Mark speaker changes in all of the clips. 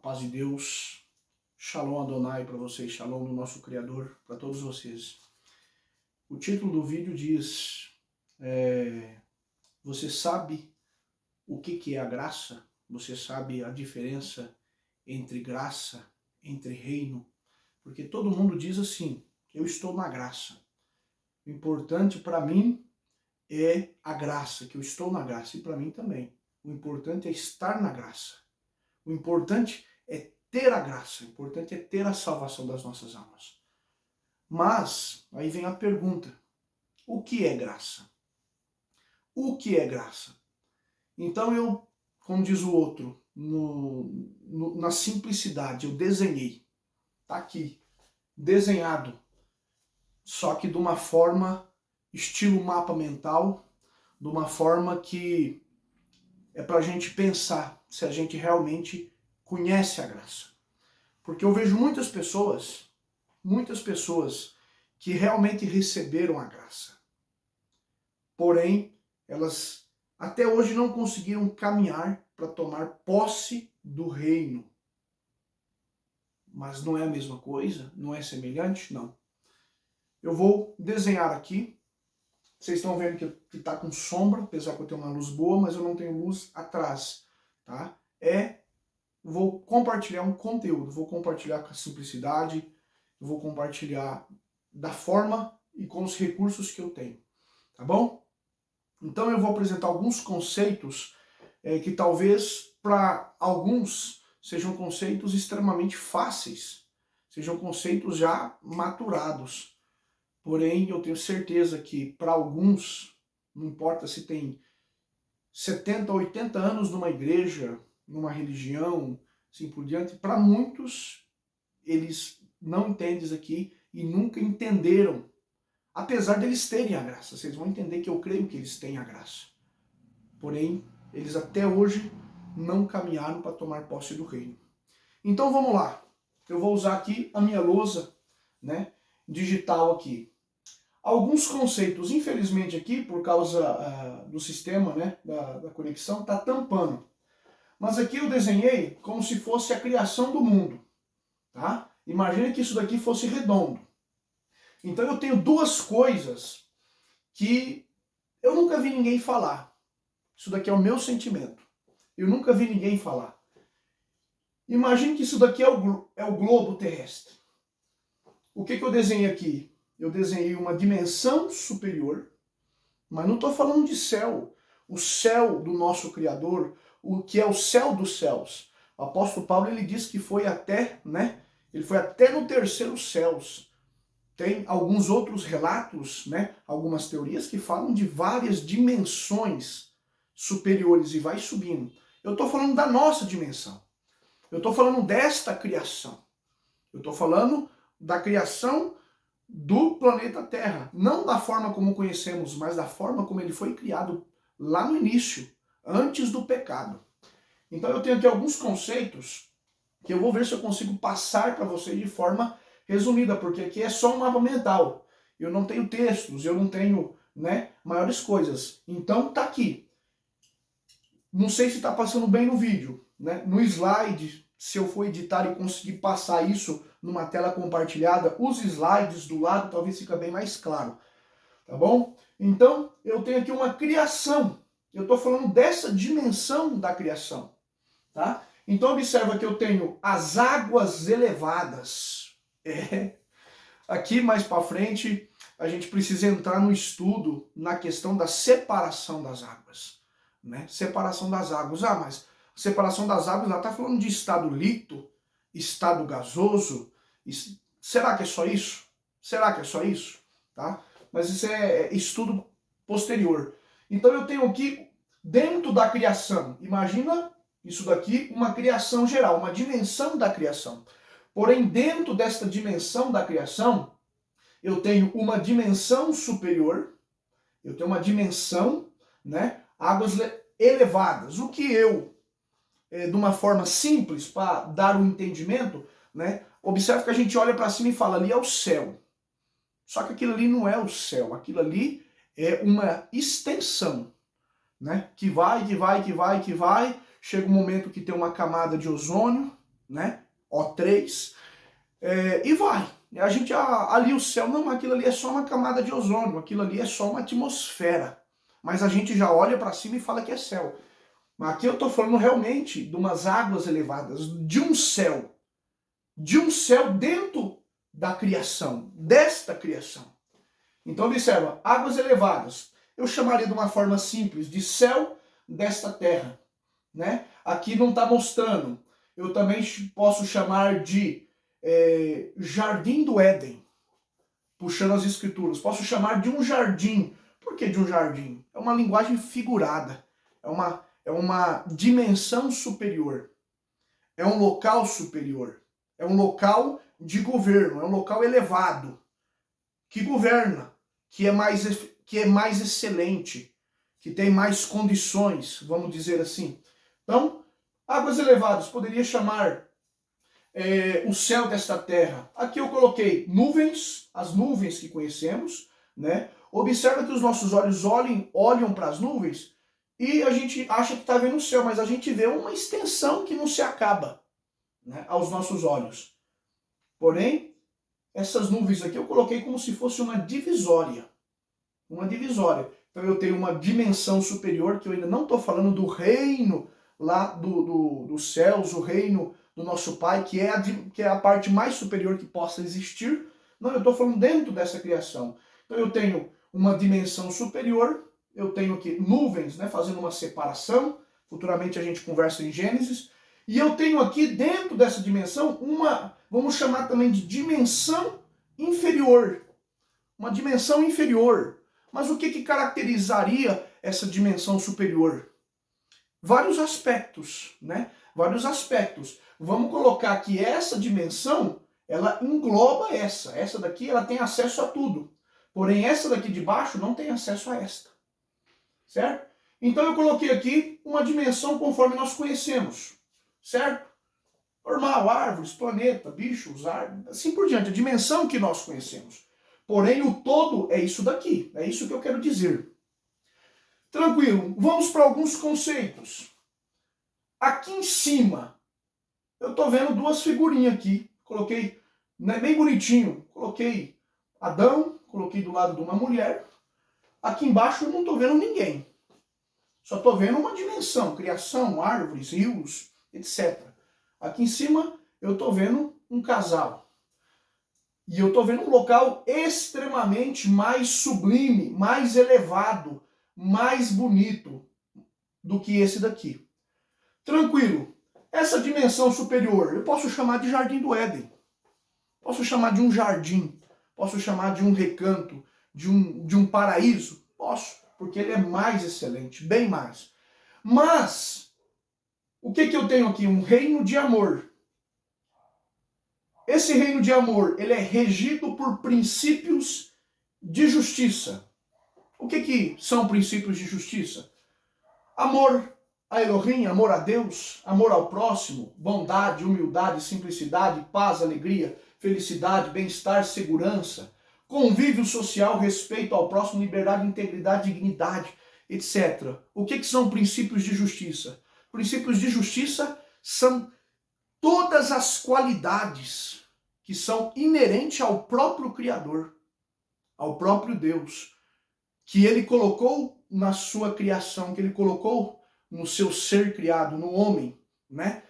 Speaker 1: paz de Deus, Shalom Adonai para vocês, Shalom do nosso Criador para todos vocês. O título do vídeo diz, você sabe o que é a graça? Você sabe a diferença entre graça, entre reino? Porque todo mundo diz assim, eu estou na graça. O importante para mim é a graça, que eu estou na graça, e para mim também. O importante é estar na graça. O importante é ter a graça, o importante é ter a salvação das nossas almas. Mas, aí vem a pergunta, o que é graça? O que é graça? Então eu, como diz o outro, na simplicidade, eu desenhei. Está aqui, desenhado, só que de uma forma, estilo mapa mental, de uma forma que é para a gente pensar se a gente realmente conhece a graça. Porque eu vejo muitas pessoas que realmente receberam a graça. Porém, elas até hoje não conseguiram caminhar para tomar posse do reino. Mas não é a mesma coisa? Não é semelhante? Não. Eu vou desenhar aqui. Vocês estão vendo que está com sombra, apesar que eu tenho uma luz boa, mas eu não tenho luz atrás. Tá? Vou compartilhar um conteúdo, vou compartilhar com a simplicidade, vou compartilhar da forma e com os recursos que eu tenho. Tá bom? Então eu vou apresentar alguns conceitos que talvez para alguns sejam conceitos extremamente fáceis, sejam conceitos já maturados. Porém, eu tenho certeza que para alguns, não importa se tem 70, 80 anos numa igreja, numa religião, assim por diante, para muitos, eles não entendem isso aqui e nunca entenderam. Apesar deles terem a graça, vocês vão entender que eu creio que eles têm a graça. Porém, eles até hoje não caminharam para tomar posse do reino. Então vamos lá. Eu vou usar aqui a minha lousa, né, digital aqui. Alguns conceitos, infelizmente aqui, por causa do sistema, né, da conexão, está tampando. Mas aqui eu desenhei como se fosse a criação do mundo. Tá? Imagine que isso daqui fosse redondo. Então eu tenho duas coisas que eu nunca vi ninguém falar. Isso daqui é o meu sentimento. Eu nunca vi ninguém falar. Imagine que isso daqui é o globo terrestre. O que eu desenhei aqui? Eu desenhei uma dimensão superior, mas não estou falando de céu. O céu do nosso Criador, o que é o céu dos céus. O apóstolo Paulo ele diz que foi até, né? Ele foi até no terceiro céus. Tem alguns outros relatos, né? Algumas teorias que falam de várias dimensões superiores e vai subindo. Eu estou falando da nossa dimensão. Eu estou falando desta criação. Eu estou falando da criação do planeta Terra. Não da forma como conhecemos, mas da forma como ele foi criado lá no início, antes do pecado. Então eu tenho aqui alguns conceitos que eu vou ver se eu consigo passar para vocês de forma resumida, porque aqui é só um mapa mental. Eu não tenho textos, eu não tenho, né, maiores coisas. Então tá aqui. Não sei se está passando bem no vídeo, né? No slide, se eu for editar e conseguir passar isso numa tela compartilhada, os slides do lado talvez fique bem mais claro. Tá bom? Então, eu tenho aqui uma criação. Eu estou falando dessa dimensão da criação. Tá? Então, observa que eu tenho as águas elevadas. Aqui, mais para frente, a gente precisa entrar no estudo na questão da separação das águas. Né? Separação das águas. Ah, mas separação das águas, ela está falando de estado líquido, estado gasoso. Será que é só isso? Será que é só isso? Tá? Mas isso é estudo posterior. Então eu tenho aqui, dentro da criação, imagina isso daqui, uma criação geral, uma dimensão da criação. Porém, dentro desta dimensão da criação, eu tenho uma dimensão superior, eu tenho uma dimensão, né, águas elevadas. O que eu, de uma forma simples, para dar um entendimento, né, observe que a gente olha para cima e fala, ali é o céu. Só que aquilo ali não é o céu, aquilo ali é uma extensão, né? Que vai, chega um momento que tem uma camada de ozônio, né? O3, e vai. A gente, ali o céu, não, aquilo ali é só uma camada de ozônio, aquilo ali é só uma atmosfera. Mas a gente já olha para cima e fala que é céu. Mas aqui eu estou falando realmente de umas águas elevadas, de um céu dentro da criação, desta criação. Então observa, águas elevadas, eu chamaria de uma forma simples de céu desta terra, né? Aqui não está mostrando, eu também posso chamar de jardim do Éden, puxando as escrituras, posso chamar de um jardim. Por que de um jardim? É uma linguagem figurada, é uma dimensão superior, é um local superior, é um local de governo, é um local elevado, que governa, que é mais excelente, que tem mais condições, vamos dizer assim. Então, águas elevadas, poderia chamar o céu desta terra. Aqui eu coloquei nuvens, as nuvens que conhecemos, né? Observa que os nossos olhos olham para as nuvens e a gente acha que está vendo o céu, mas a gente vê uma extensão que não se acaba, né, aos nossos olhos. Porém, essas nuvens aqui eu coloquei como se fosse uma divisória. Uma divisória. Então eu tenho uma dimensão superior, que eu ainda não estou falando do reino lá dos céus, o reino do nosso Pai, que é a parte mais superior que possa existir. Não, eu estou falando dentro dessa criação. Então eu tenho uma dimensão superior, eu tenho aqui nuvens, né, fazendo uma separação. Futuramente a gente conversa em Gênesis. E eu tenho aqui dentro dessa dimensão vamos chamar também de dimensão inferior. Uma dimensão inferior. Mas o que caracterizaria essa dimensão superior? Vários aspectos, né? Vários aspectos. Vamos colocar que essa dimensão, ela engloba essa. Essa daqui, ela tem acesso a tudo. Porém, essa daqui de baixo não tem acesso a esta. Certo? Então eu coloquei aqui uma dimensão conforme nós conhecemos. Certo? Normal, árvores, planeta, bichos, árvores, assim por diante. A dimensão que nós conhecemos. Porém, o todo é isso daqui. É isso que eu quero dizer. Tranquilo. Vamos para alguns conceitos. Aqui em cima, eu estou vendo duas figurinhas aqui. Coloquei, né, bem bonitinho. Coloquei Adão, coloquei do lado de uma mulher. Aqui embaixo eu não estou vendo ninguém. Só estou vendo uma dimensão, criação, árvores, rios, etc. Aqui em cima eu estou vendo um casal. E eu estou vendo um local extremamente mais sublime, mais elevado, mais bonito do que esse daqui. Tranquilo. Essa dimensão superior eu posso chamar de jardim do Éden. Posso chamar de um jardim. Posso chamar de um recanto, de um paraíso. Posso, porque ele é mais excelente, bem mais. Mas, o que eu tenho aqui? Um reino de amor. Esse reino de amor, ele é regido por princípios de justiça. O que são princípios de justiça? Amor a Elohim, amor a Deus, amor ao próximo, bondade, humildade, simplicidade, paz, alegria, felicidade, bem-estar, segurança, convívio social, respeito ao próximo, liberdade, integridade, dignidade, etc. O que são princípios de justiça? Princípios de justiça são todas as qualidades que são inerentes ao próprio Criador, ao próprio Deus, que ele colocou na sua criação, que ele colocou no seu ser criado, no homem, né?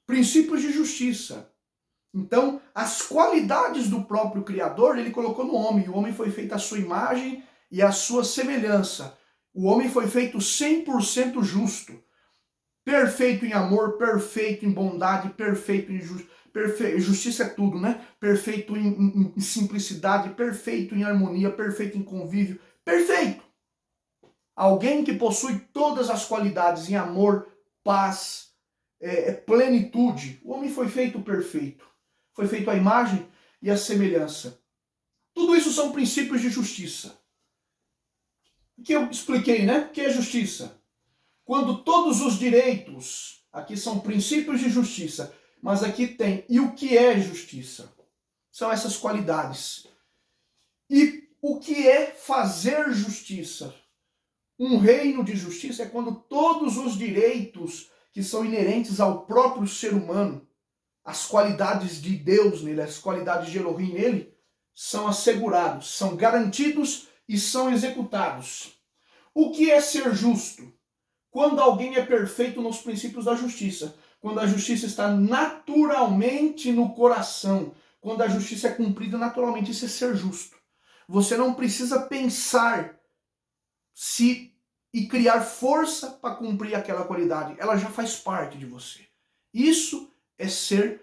Speaker 1: Princípios de justiça. Então, as qualidades do próprio Criador, ele colocou no homem. O homem foi feito à sua imagem e à sua semelhança. O homem foi feito 100% justo. Perfeito em amor, perfeito em bondade, perfeito em justiça é tudo, né? Perfeito em simplicidade, perfeito em harmonia, perfeito em convívio, perfeito. Alguém que possui todas as qualidades em amor, paz, plenitude. O homem foi feito perfeito. Foi feito à imagem e à semelhança. Tudo isso são princípios de justiça. O que eu expliquei, né? O que é justiça? Quando todos os direitos, aqui são princípios de justiça, mas aqui tem, e o que é justiça? São essas qualidades. E o que é fazer justiça? Um reino de justiça é quando todos os direitos que são inerentes ao próprio ser humano, as qualidades de Deus nele, as qualidades de Elohim nele, são assegurados, são garantidos e são executados. O que é ser justo? Quando alguém é perfeito nos princípios da justiça, quando a justiça está naturalmente no coração, quando a justiça é cumprida naturalmente, isso é ser justo. Você não precisa pensar e criar força para cumprir aquela qualidade, ela já faz parte de você. Isso é ser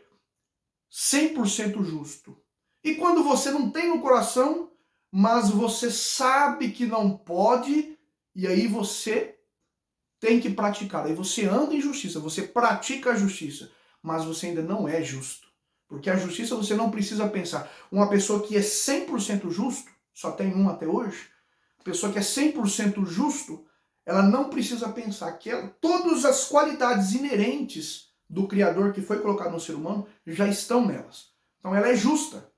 Speaker 1: 100% justo. E quando você não tem no coração, mas você sabe que não pode, e aí você tem que praticar. Aí você anda em justiça, você pratica a justiça, mas você ainda não é justo. Porque a justiça você não precisa pensar. Uma pessoa que é 100% justo, só tem um até hoje, a pessoa que é 100% justo, ela não precisa pensar que todas as qualidades inerentes do Criador que foi colocado no ser humano já estão nelas. Então ela é justa.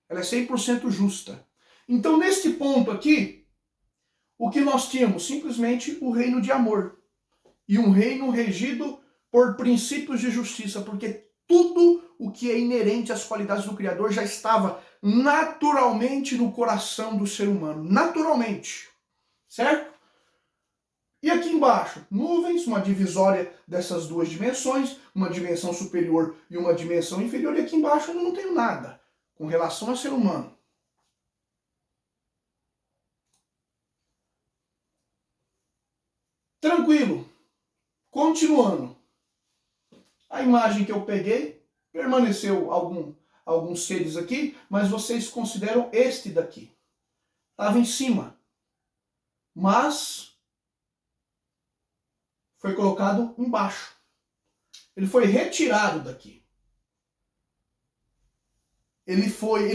Speaker 1: Ela é 100% justa. Então, neste ponto aqui, o que nós tínhamos? Simplesmente o reino de amor. E um reino regido por princípios de justiça, porque tudo o que é inerente às qualidades do Criador já estava naturalmente no coração do ser humano. Naturalmente. Certo? E aqui embaixo, nuvens, uma divisória dessas duas dimensões, uma dimensão superior e uma dimensão inferior. E aqui embaixo eu não tenho nada com relação ao ser humano. Tranquilo. Continuando. A imagem que eu peguei, permaneceu alguns seres aqui, mas vocês consideram este daqui. Estava em cima. Mas foi colocado embaixo. Ele foi retirado daqui. Ele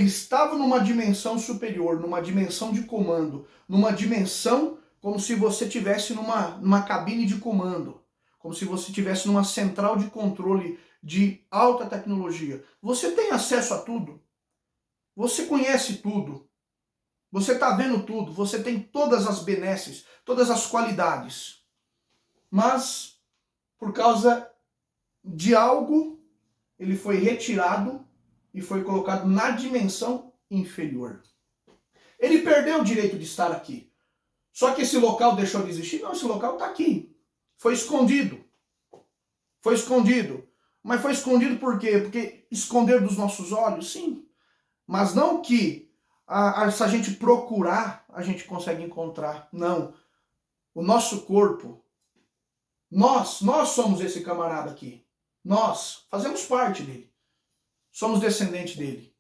Speaker 1: estava numa dimensão superior, numa dimensão de comando, numa dimensão como se você tivesse numa cabine de comando, como se você tivesse numa central de controle de alta tecnologia. Você tem acesso a tudo, você conhece tudo, você está vendo tudo, você tem todas as benesses, todas as qualidades. Mas, por causa de algo, ele foi retirado e foi colocado na dimensão inferior. Ele perdeu o direito de estar aqui. Só que esse local deixou de existir? Não, esse local está aqui. Foi escondido. Foi escondido. Mas foi escondido por quê? Porque esconder dos nossos olhos? Sim. Mas não que se a gente procurar, a gente consegue encontrar. Não. O nosso corpo, nós somos esse camarada aqui. Nós fazemos parte dele. Somos descendentes dele.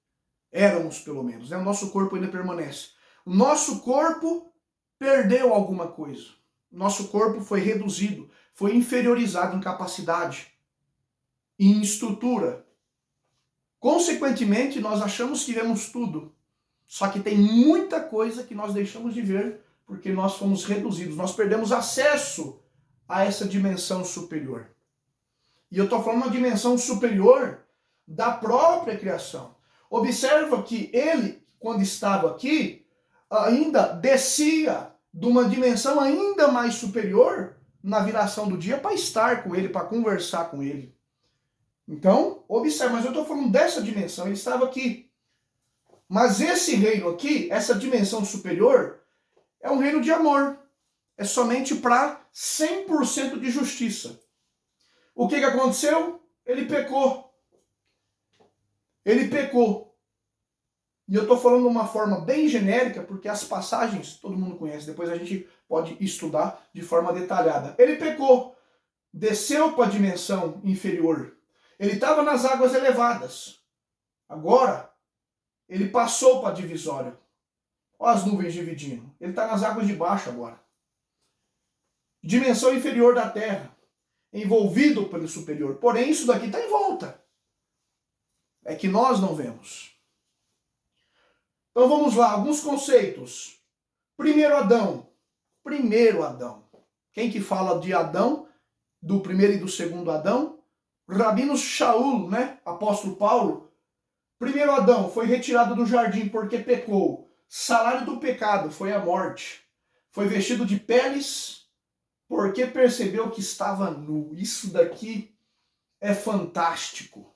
Speaker 1: Éramos, pelo menos. Né? O nosso corpo ainda permanece. O nosso corpo perdeu alguma coisa. O nosso corpo foi reduzido, foi inferiorizado em capacidade, em estrutura. Consequentemente, nós achamos que vemos tudo. Só que tem muita coisa que nós deixamos de ver porque nós fomos reduzidos. Nós perdemos acesso a essa dimensão superior. E eu estou falando uma dimensão superior da própria criação. Observa que ele, quando estava aqui, ainda descia de uma dimensão ainda mais superior na viração do dia para estar com ele, para conversar com ele. Então, observe, mas eu estou falando dessa dimensão, ele estava aqui. Mas esse reino aqui, essa dimensão superior, é um reino de amor. É somente para 100% de justiça. O que aconteceu? Ele pecou. Ele pecou. E eu estou falando de uma forma bem genérica, porque as passagens todo mundo conhece, depois a gente pode estudar de forma detalhada. Ele pecou, desceu para a dimensão inferior. Ele estava nas águas elevadas. Agora, ele passou para a divisória. Olha as nuvens dividindo. Ele está nas águas de baixo agora. Dimensão inferior da terra. Envolvido pelo superior. Porém, isso daqui está em volta. É que nós não vemos. Então vamos lá, alguns conceitos. Primeiro Adão. Primeiro Adão. Quem que fala de Adão, do primeiro e do segundo Adão? Rabino Shaul, né? Apóstolo Paulo. Primeiro Adão foi retirado do jardim porque pecou. Salário do pecado foi a morte. Foi vestido de peles porque percebeu que estava nu. Isso daqui é fantástico.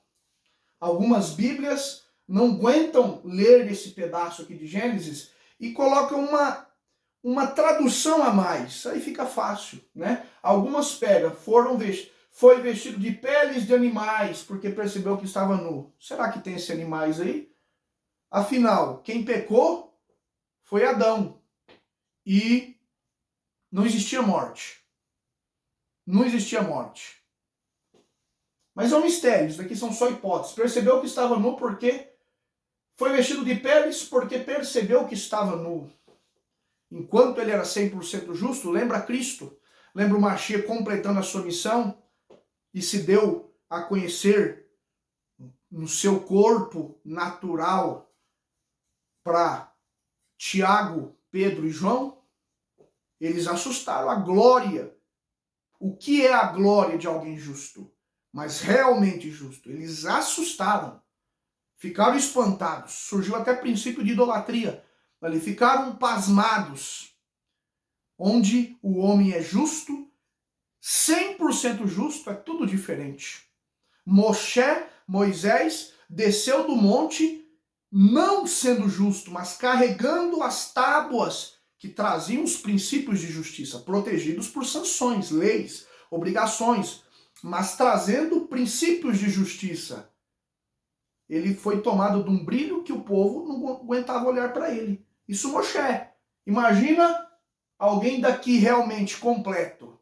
Speaker 1: Algumas Bíblias não aguentam ler esse pedaço aqui de Gênesis e colocam uma tradução a mais. Aí fica fácil, né? Algumas pegam, foi vestido de peles de animais porque percebeu que estava nu. Será que tem esses animais aí? Afinal, quem pecou foi Adão. E não existia morte. Não existia morte. Mas é um mistério, isso daqui são só hipóteses. Percebeu que estava nu porque foi vestido de peles porque percebeu que estava nu. Enquanto ele era 100% justo, lembra Cristo, lembra o Mashiach completando a sua missão e se deu a conhecer no seu corpo natural para Tiago, Pedro e João. Eles assustaram a glória. O que é a glória de alguém justo? Mas realmente justo. Eles assustaram. Ficaram espantados. Surgiu até princípio de idolatria. Ali ficaram pasmados. Onde o homem é justo, 100% justo, é tudo diferente. Moisés, desceu do monte, não sendo justo, mas carregando as tábuas que traziam os princípios de justiça, protegidos por sanções, leis, obrigações, mas trazendo princípios de justiça. Ele foi tomado de um brilho que o povo não aguentava olhar para ele. Isso Moshe. Imagina alguém daqui realmente completo.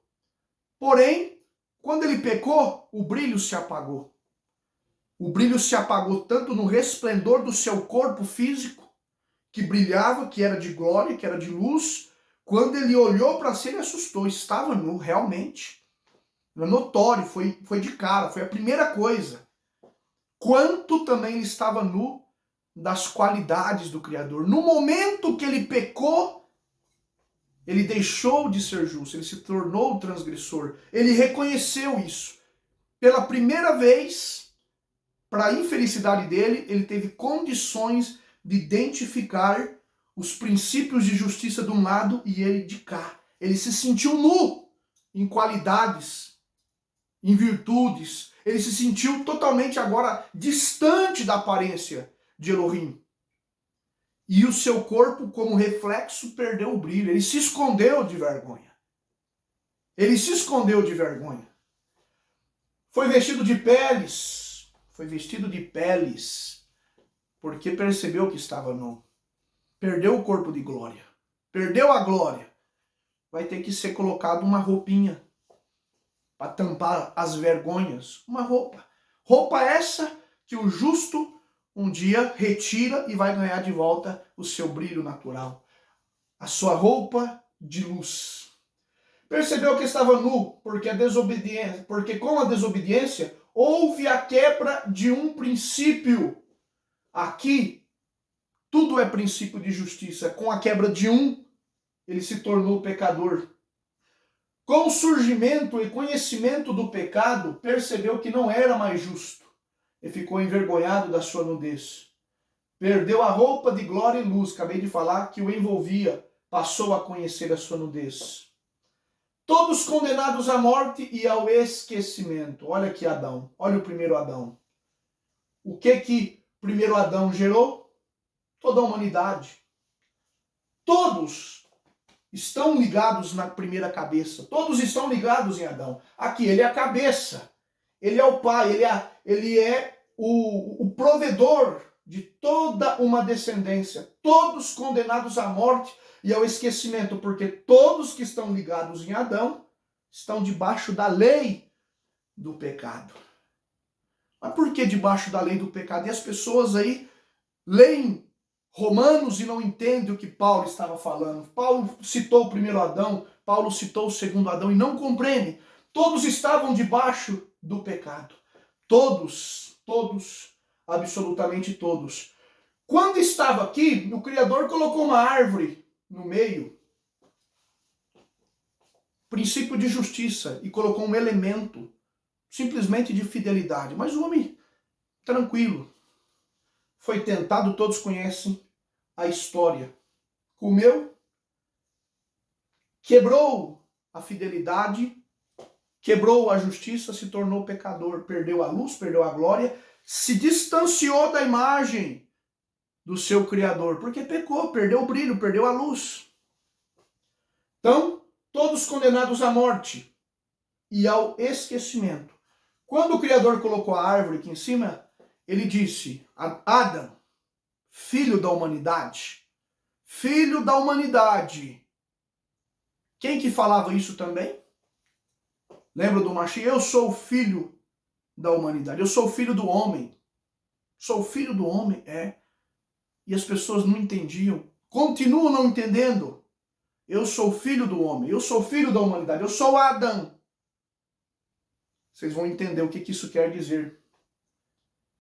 Speaker 1: Porém, quando ele pecou, o brilho se apagou. O brilho se apagou tanto no resplendor do seu corpo físico, que brilhava, que era de glória, que era de luz. Quando ele olhou para si, ele assustou. Estava nu, realmente. Era notório, foi de cara, foi a primeira coisa. Quanto também ele estava nu das qualidades do Criador. No momento que ele pecou, ele deixou de ser justo, ele se tornou transgressor. Ele reconheceu isso. Pela primeira vez, para a infelicidade dele, ele teve condições de identificar os princípios de justiça de um lado e ele de cá. Ele se sentiu nu em qualidades, em virtudes. Ele se sentiu totalmente agora distante da aparência de Elohim. E o seu corpo, como reflexo, perdeu o brilho. Ele se escondeu de vergonha. Ele se escondeu de vergonha. Foi vestido de peles. Foi vestido de peles. Porque percebeu que estava nu. Perdeu o corpo de glória. Perdeu a glória. Vai ter que ser colocado uma roupinha para tampar as vergonhas. Uma roupa. Roupa essa que o justo um dia retira e vai ganhar de volta o seu brilho natural. A sua roupa de luz. Percebeu que estava nu porque com a desobediência houve a quebra de um princípio. Aqui, tudo é princípio de justiça. Com a quebra de um, ele se tornou pecador. Com o surgimento e conhecimento do pecado, percebeu que não era mais justo e ficou envergonhado da sua nudez. Perdeu a roupa de glória e luz, acabei de falar, que o envolvia, passou a conhecer a sua nudez. Todos condenados à morte e ao esquecimento. Olha aqui Adão, olha o primeiro Adão. O que primeiro Adão gerou? Toda a humanidade. Todos estão ligados na primeira cabeça. Todos estão ligados em Adão. Aqui, ele é a cabeça. Ele é o pai. Ele é o provedor de toda uma descendência. Todos condenados à morte e ao esquecimento. Porque todos que estão ligados em Adão estão debaixo da lei do pecado. Mas por que debaixo da lei do pecado? E as pessoas aí leem Romanos e não entende o que Paulo estava falando. Paulo citou o primeiro Adão, Paulo citou o segundo Adão e não compreende. Todos estavam debaixo do pecado. Todos, absolutamente todos. Quando estava aqui, o Criador colocou uma árvore no meio, princípio de justiça, e colocou um elemento simplesmente de fidelidade. Mas o homem, tranquilo, foi tentado, todos conhecem a história. Comeu, quebrou a fidelidade, quebrou a justiça, se tornou pecador, perdeu a luz, perdeu a glória se distanciou da imagem do seu Criador, porque pecou, perdeu o brilho, perdeu a luz. Então, todos condenados à morte e ao esquecimento. Quando o Criador colocou a árvore aqui em cima, ele disse: Adão, filho da humanidade, filho da humanidade. Quem que falava isso também? Lembra do Mashiach? Eu sou o filho da humanidade, eu sou o filho do homem. Sou o filho do homem, E as pessoas não entendiam, continuam não entendendo. Eu sou o filho do homem, eu sou o filho da humanidade, eu sou Adão. Vocês vão entender o que isso quer dizer